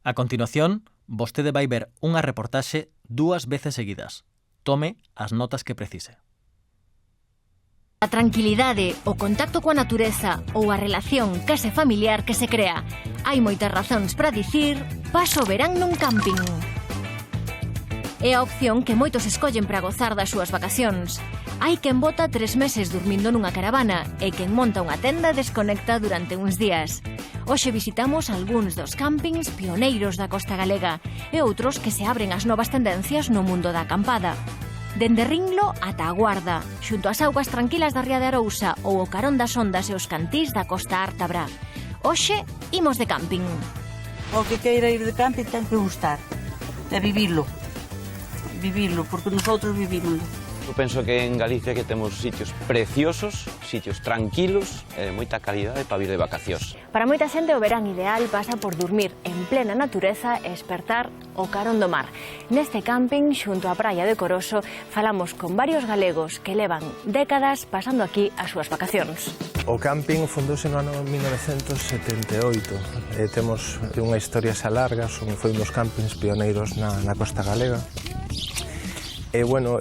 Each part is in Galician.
A continuación, vostede vai ver unha reportaxe 2 veces seguidas. Tome as notas que precise. A tranquilidade, o contacto coa natureza ou a relación case familiar que se crea. Hai moitas razóns para dicir paso o verán nun camping. É a opción que moitos escollen para gozar das súas vacacións. Hai quen bota 3 meses dormindo nunha caravana e quen monta unha tenda e desconecta durante uns días. Hoxe visitamos algúns dos campings pioneiros da costa galega e outros que se abren ás novas tendencias no mundo da acampada. Dende Ringlo ata a Guarda, xunto ás augas tranquilas da Ría de Arousa ou o carón das ondas e os cantís da costa ártabra. Hoxe, imos de camping. O que queira ir de camping ten que gustar, é vivirlo, porque nosotros vivimos. Eu penso que en Galicia que temos sitios preciosos, sitios tranquilos e de moita calidade para vir de vacacións. Para moita xente o verán ideal pasa por dormir en plena natureza e espertar o carón do mar. Neste camping, xunto á praia de Coroso, falamos con varios galegos que levan décadas pasando aquí as súas vacacións. O camping fundouse no ano 1978. Temos unha historia xa larga, foi un dos campings pioneiros na costa galega. E, bueno,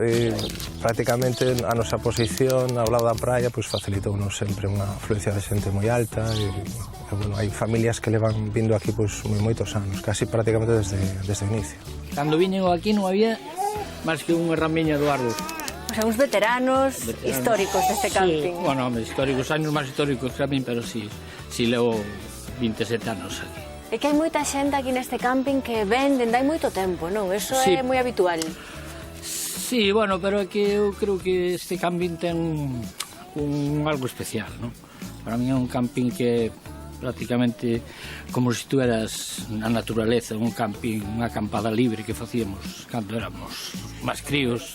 prácticamente a nosa posición ao lado da praia facilitounos sempre unha afluencia de xente moi alta e bueno, hai familias que levan vindo aquí moitos anos, casi prácticamente desde o inicio. Cando viñen aquí non había máis que unha ramiña do árbol. O sea, uns veteranos históricos deste camping. Sí, bueno, históricos, anos máis históricos que a min, pero sí levo 27 anos aquí. É que hai moita xente aquí neste camping que ven dende hai moito tempo, non? Eso sí. É moi habitual. Sí, bueno, pero é que eu creo que este camping ten algo especial, non? Para mí é un camping que prácticamente como se tú eras na naturaleza, un camping, unha acampada libre que facíamos cando éramos máis críos.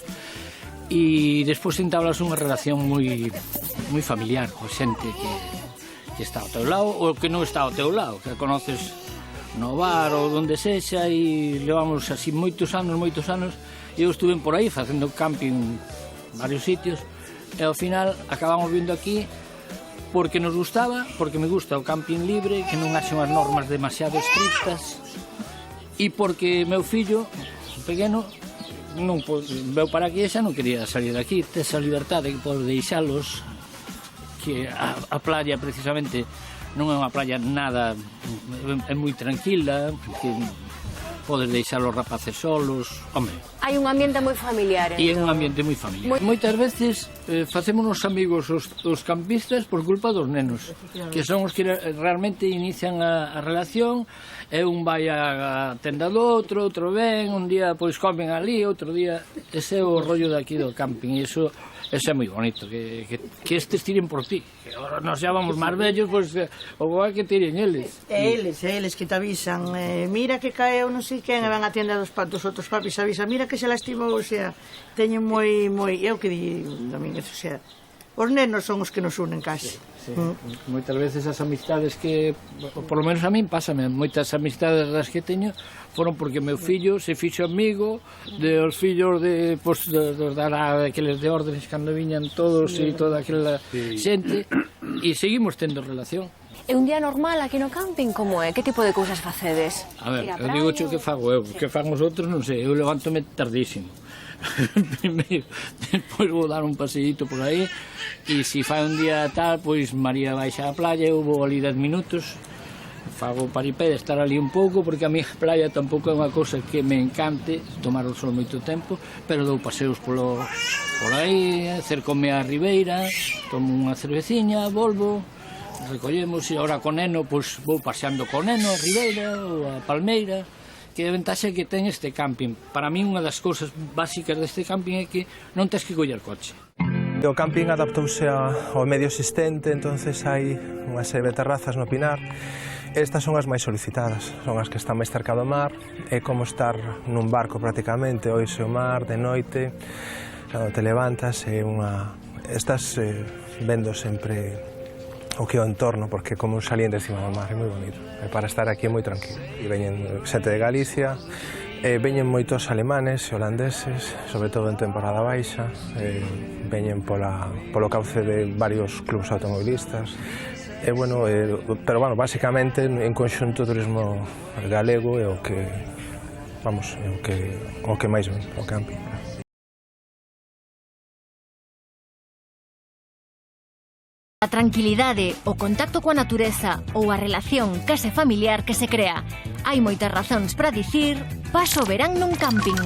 E despois entablas unha relación moi familiar coa xente que está ao teu lado ou que non está ao teu lado, que conoces no bar ou donde sexa e levamos así moitos anos. Eu estuve por aí facendo camping en varios sitios e ao final acabamos vindo aquí porque nos gustaba, porque me gusta o camping libre, que non haxe unhas normas demasiado estrictas e porque meu fillo pequeno non veu para aquí e xa non quería salir de aquí. Tes a liberdade que podes deixalos, que a playa precisamente non é unha playa nada, é moi tranquila, que podes deixar os rapaces solos, home. Hai un ambiente moi familiar. E é un ambiente moi familiar. Moitas veces facémonos amigos os campistas por culpa dos nenos, que son os que realmente inician a relación, e un vai a tenda do outro ven, un día pois comen ali, outro día, ese é o rollo de aquí do camping, e iso é moi bonito, que estes tiren por ti. Nos xa vamos máis vellos, pois o boa que tiren eles. Eles que te avisan, mira que caeu non sei quen, e van a tienda dos outros papis avisan, mira que se lastimou, o sea, teñen moi, eu que di tamén, o sea, os nenos son os que nos unen casi. Sí. Moitas veces as amistades que, por lo menos a min pásame, moitas amistades das que teño foron porque meu fillo se fixo amigo dos fillos de, pues, dos daqueles de órdenes cando viñan todos e toda aquela xente, e seguimos tendo relación. E un día normal aquí no camping, como é? Que tipo de cousas facedes? A ver, eu digo xo que fago eu, que fan os outros, non sei, eu levántome tardísimo. Primeiro, despois vou dar un paseíto por aí, e se fai un día tal, pois María baixa a playa, eu vou ali 10 minutos, fago paripé de estar ali un pouco, porque a mi playa tampouco é unha cousa que me encante tomar o sol moito tempo, pero dou paseos por aí, acercome á ribeira, tomo unha cerveciña, volvo, recollemos, e agora con neno, pois vou paseando con neno a ribeira ou a palmeira. Que a ventaxe que ten este camping. Para mí unha das cousas básicas deste camping é que non tens que coller coche. O camping adaptouse ao medio existente, entonces hai unha serie de terrazas no Pinar. Estas son as máis solicitadas, son as que están máis cerca do mar, é como estar nun barco prácticamente, oise o mar de noite, cando te levantas, estás vendo sempre o que é o entorno, porque como un saliente encima do mar, é moi bonito. E para estar aquí é moi tranquilo. E veñen xente de Galicia, veñen moitos alemanes e holandeses, sobre todo en temporada baixa, veñen polo cauce de varios clubs automobilistas, Pero bueno, basicamente en conxunto o turismo galego é o que, vamos, é o que máis ven, o camping. A tranquilidade, o contacto coa natureza ou a relación case familiar que se crea. Hai moitas razóns para dicir paso o verán nun camping.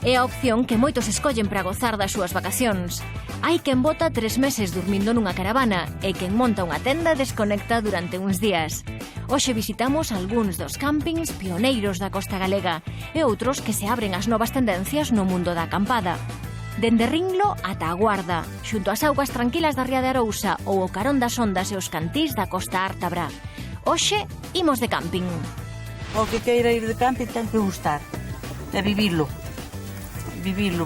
É a opción que moitos escollen para gozar das súas vacacións. Hai quen bota 3 meses dormindo nunha caravana e quen monta unha tenda e desconecta durante uns días. Hoxe visitamos algúns dos campings pioneiros da costa galega e outros que se abren ás novas tendencias no mundo da acampada. Dende Ringlo ata a Guarda, xunto ás augas tranquilas da Ría de Arousa ou o carón das ondas e os cantís da costa ártabra. Hoxe, imos de camping. O que queira ir de camping ten que gustar, é vivirlo,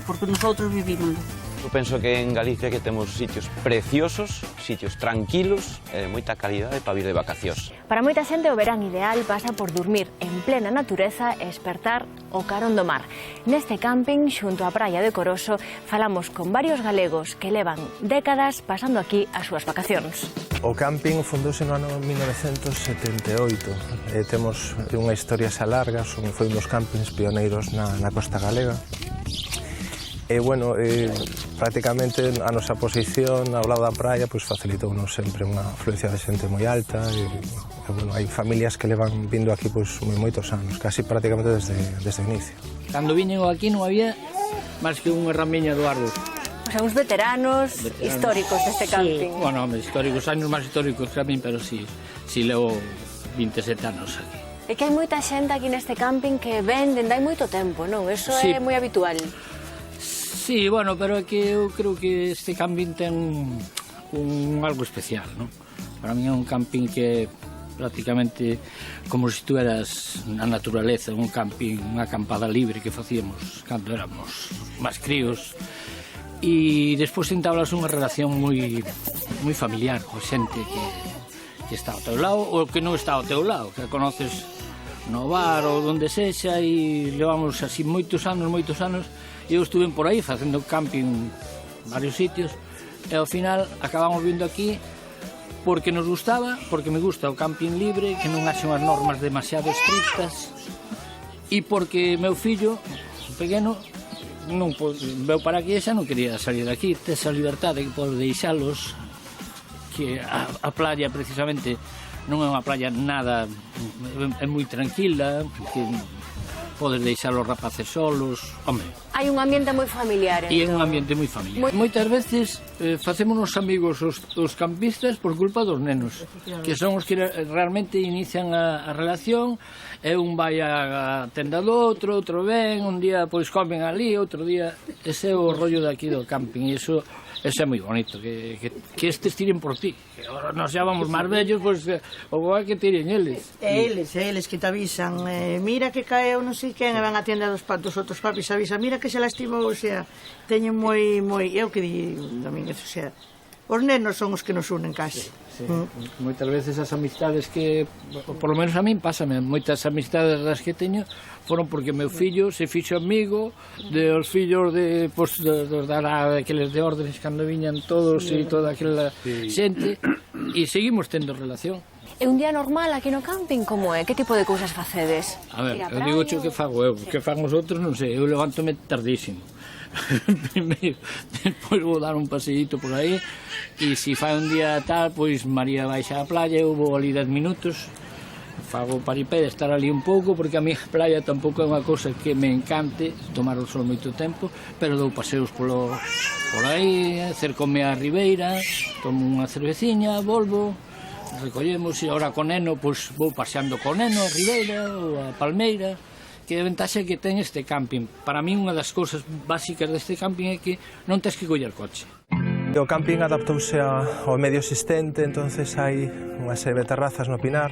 porque nosotros vivimos. Eu penso que en Galicia que temos sitios preciosos, sitios tranquilos, moita calidade para vir de vacacións. Para moita xente o verán ideal pasa por dormir en plena natureza e espertar o carón do mar. Neste camping, xunto á praia de Coroso, falamos con varios galegos que levan décadas pasando aquí as súas vacacións. O camping fundouse no ano 1978 e temos unha historia xa larga, foi un dos campings pioneiros na costa galega. Prácticamente a nosa posición ao lado da praia facilitounos sempre unha afluencia de xente moi alta e hai familias que levan vindo aquí moitos anos, casi prácticamente desde o inicio. Cando viñen aquí non había máis que unha ramiña do árbol. O sea, uns veteranos históricos deste camping. Sí, bueno, históricos, anos máis históricos que a min, pero sí levo 27 anos aquí. É que hai moita xente aquí neste camping que ven dende hai moito tempo, non? Eso Sí. é moi habitual. Sí, bueno, pero é que eu creo que este camping ten algo especial, non? Para mí é un camping que prácticamente como se tú eras na naturaleza, un camping, unha acampada libre que facíamos cando éramos máis críos, e despois entablas unha relación moi familiar coa xente que está ao teu lado ou que non está ao teu lado, que conoces no bar ou donde sexa, e levamos así moitos anos. Eu estuve por aí facendo camping en varios sitios e ao final acabamos vindo aquí porque nos gustaba, porque me gusta o camping libre, que non haxe unhas normas demasiado estrictas, e porque meu fillo pequeno non veu para aquí e xa non quería salir de aquí. Tes a liberdade que podes deixalos, que a playa precisamente non é unha playa nada, é moi tranquila, que podes deixar os rapaces solos, home. Hai un ambiente moi familiar. E é un ambiente moi familiar. Moitas veces facemos uns amigos os campistas por culpa dos nenos, que son os que realmente inician a relación, e un vai a tenda do outro ven, un día pois comen ali, outro día. Ese é o rollo de aquí do camping, e iso é moi bonito, que estes tiren por ti. Que agora nos xa vamos máis vellos, pois o boa que tiren eles. Eles que te avisan, mira que caeu non sei quen, e van a tienda dos outros papis avisan, mira que se lastimou, o sea, teñen moi, é o que di Domínguez, o sea, os nenos son os que nos unen casi. Sí. Moitas veces as amistades que, por lo menos a min pásame, moitas amistades das que teño foron porque meu fillo se fixo amigo dos fillos dos daqueles de órdenes cando viñan todos e toda aquela xente, e seguimos tendo relación. E un día normal aquí no camping como é? Que tipo de cousas facedes? A ver, eu digo que fago eu, que fan os outros non sei, eu levántome tardísimo. Primeiro, despois vou dar un paseíto por aí, e se fai un día tal, pois María baixa a playa, eu vou ali 10 minutos, fago paripé de estar ali un pouco, porque a mi playa tampouco é unha cousa que me encante tomar o sol moito tempo, pero dou paseos por aí, cercome a ribeira, tomo unha cerveciña, volvo, recollemos, e agora con neno, pois vou paseando con neno a ribeira ou a palmeira. Que a ventaxa que ten este camping. Para mí unha das cousas básicas deste camping é que non tens que coller coche. O camping adaptouse ao medio existente, entonces hai unha serie de terrazas no Pinar.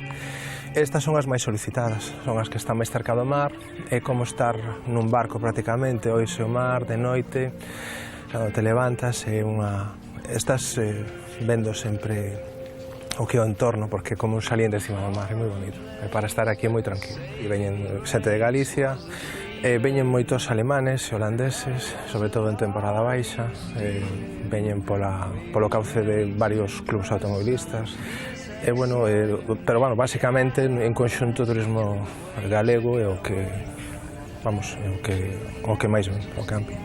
Estas son as máis solicitadas, son as que están máis cerca do mar, é como estar nun barco prácticamente, oise o mar de noite, cando te levantas, estás vendo sempre o que é o entorno, porque é como un saliente encima do mar, é moi bonito. E para estar aquí é moi tranquilo. E veñen xente de Galicia, Veñen moitos alemanes e holandeses, sobre todo en temporada baixa, veñen polo cauce de varios clubs automobilistas, pero basicamente en conxunto o turismo galego é o que máis ven, o camping.